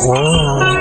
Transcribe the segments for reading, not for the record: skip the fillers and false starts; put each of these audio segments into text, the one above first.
Wow.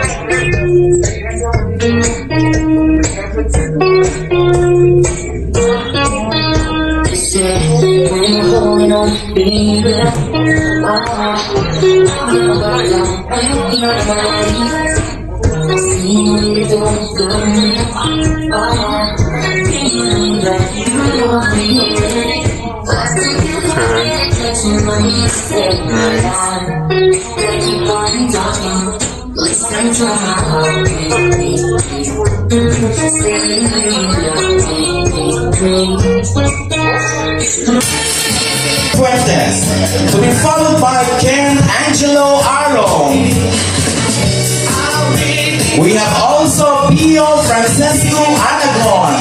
Fuentes, to be followed by Ken Angelo Arlo. We have also Pio Francesco Anagon.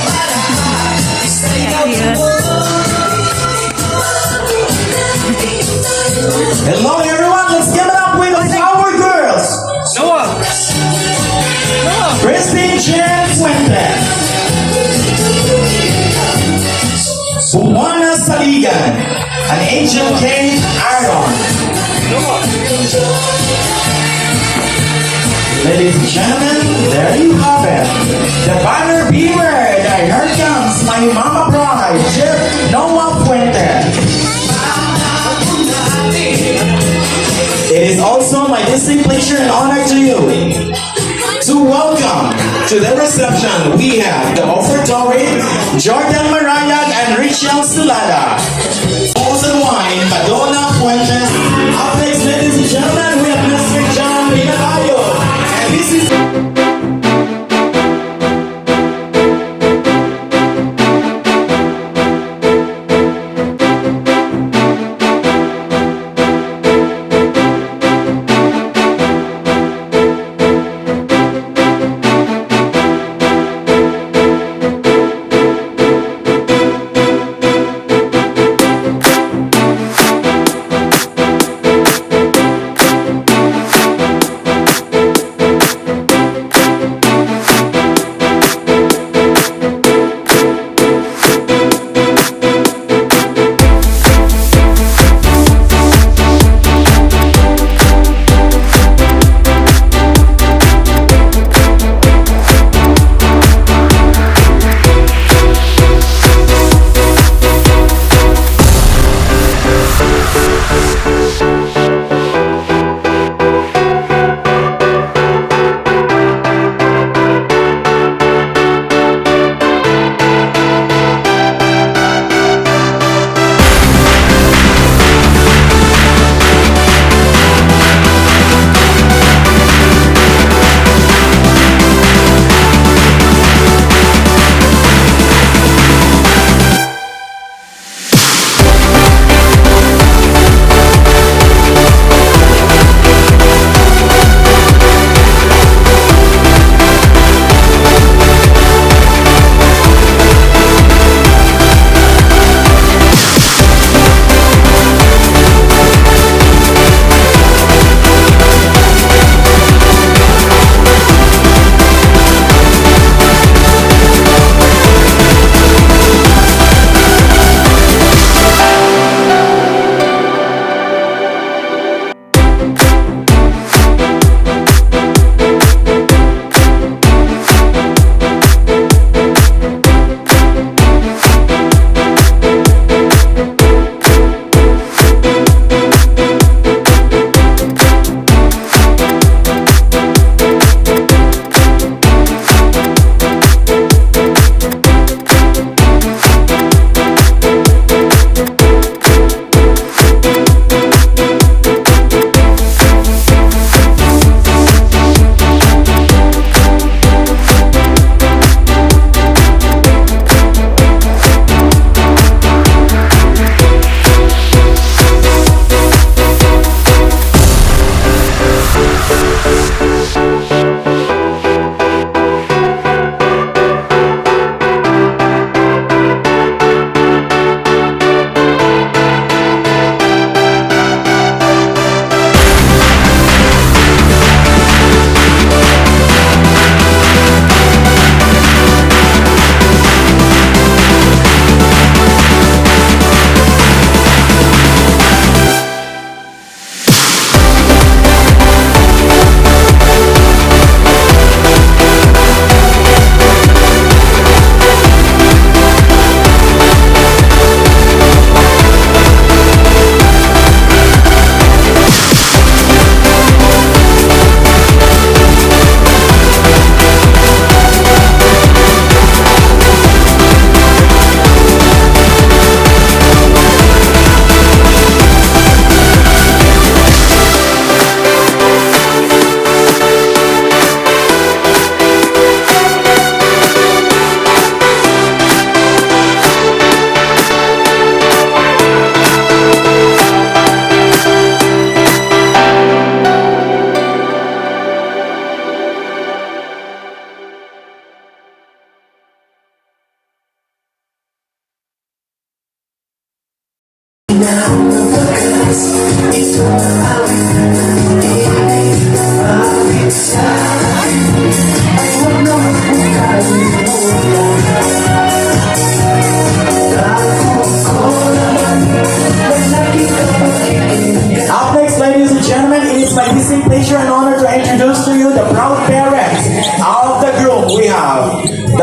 Hello everyone, let's give it up with the Flower Girls. Noah! Christine Chen Fuentes. Juana Saligan and Angel K. Aaron. Ladies and gentlemen, there you have it. The banner beamer. Here comes my mama bride, Noah Fuentes. It is also my distinct pleasure and honor to you to welcome to the reception we have the offertory, Jodelyn and Rachel Sulada. Also wine, Madonna Fuentes. Up next, ladies and gentlemen, we have Mr. John Minabayo. And this is...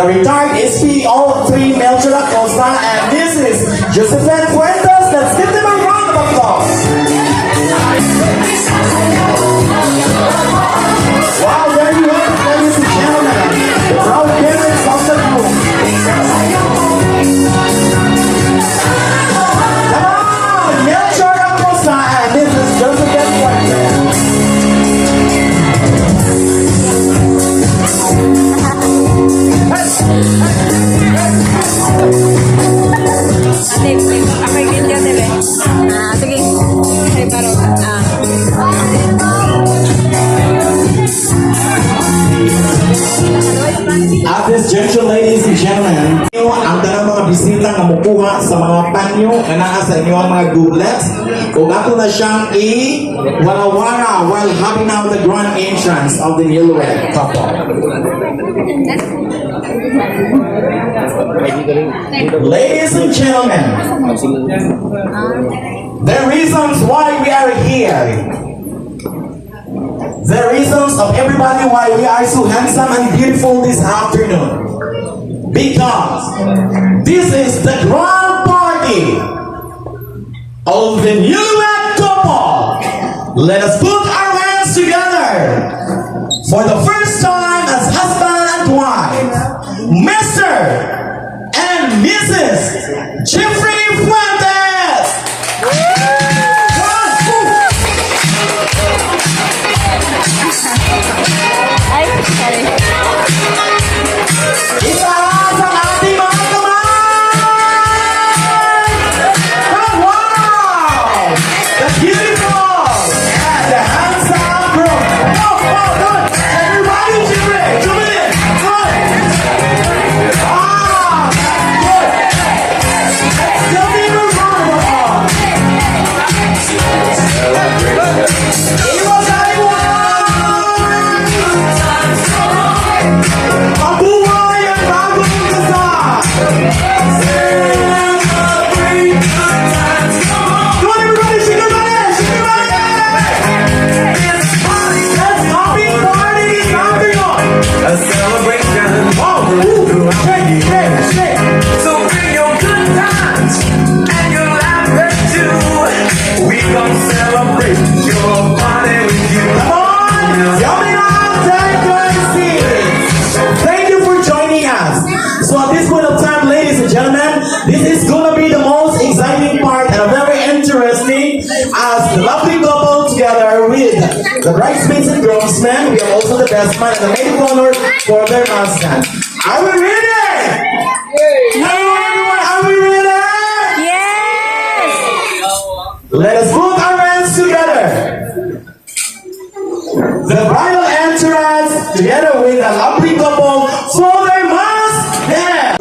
retired SP all 3 Melchora Costa, and this is Josephine Fuentes. Let's give them a round of applause. Wow, there you are, ladies and gentlemen. The proud parents of the group. Come on, Melchora Costa, and this is Josephine Fuentes. Ako'y video nila. Sige. Ay, parang, At this juncture, ladies and gentlemen, ang tanang mga bisita na mukuha sa mga panyo na naa sa inyong mga googlets, kung ato na siyang i-wara-wara while having out the grand entrance of the newlywed couple. Ladies and gentlemen, the reasons why we are here, the reasons of everybody why we are so handsome and beautiful this afternoon, because this is the grand party of the newlywed couple. Let us put our hands together for the first time as husband and wife, Mr. and Mrs. Jeffrey Fuentes. ay, sorry. Itaas ang ating mga kamay! Oh, wow! The beautiful and the handsome group. Oh, good! Everybody, Jodelyn! Good! Ah, good! Let's give them a round of applause. It was everyone! Mabuhay ang bagong kasal! Come on, everybody, shake your body! Shake your body! Let's happy party this afternoon! A celebration. Oh, shake, shake, shake! So bring your good times and your laughter too. We gonna celebrate your party with you. Come on! Coming up, take your seats! Thank you for joining us. So at this point of time, ladies and gentlemen, this is gonna be the most exciting part and very interesting as the lovely couple together with the bridesmaids and groomsmen. We have also the best man and the maid of honor for their mascot. Are we ready? Hello everyone, are we ready? Yes! Let us put our hands together. The bridal entourage together with the lovely couple for their mask. Yeah.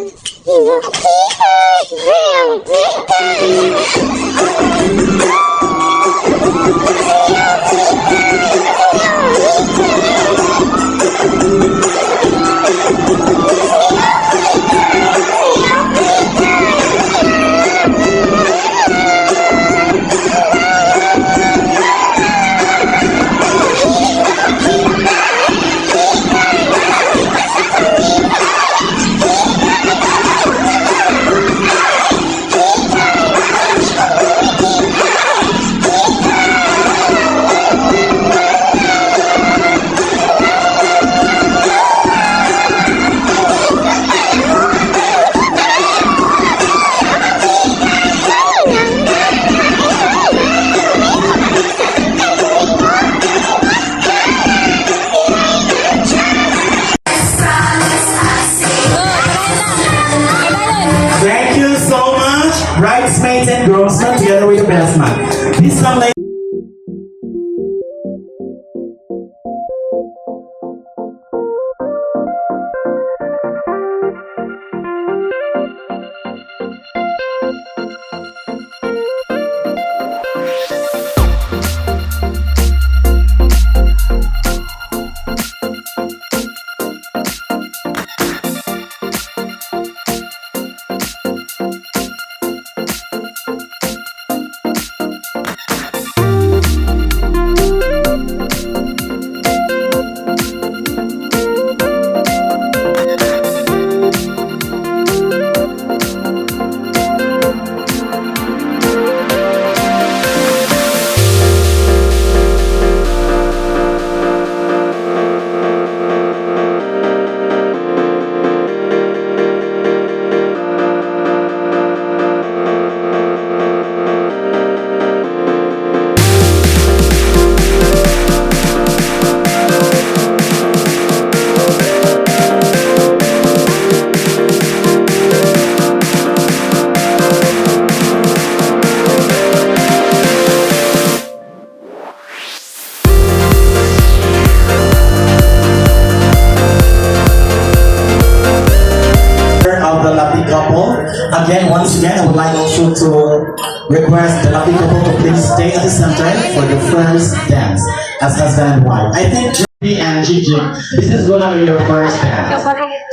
stay at the center for the first dance as husband and wife. I think Joby and Gigi, this is gonna be your first dance.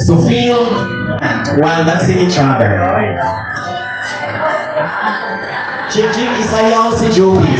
So feel while dancing each other. Gigi, isayaw si Joby.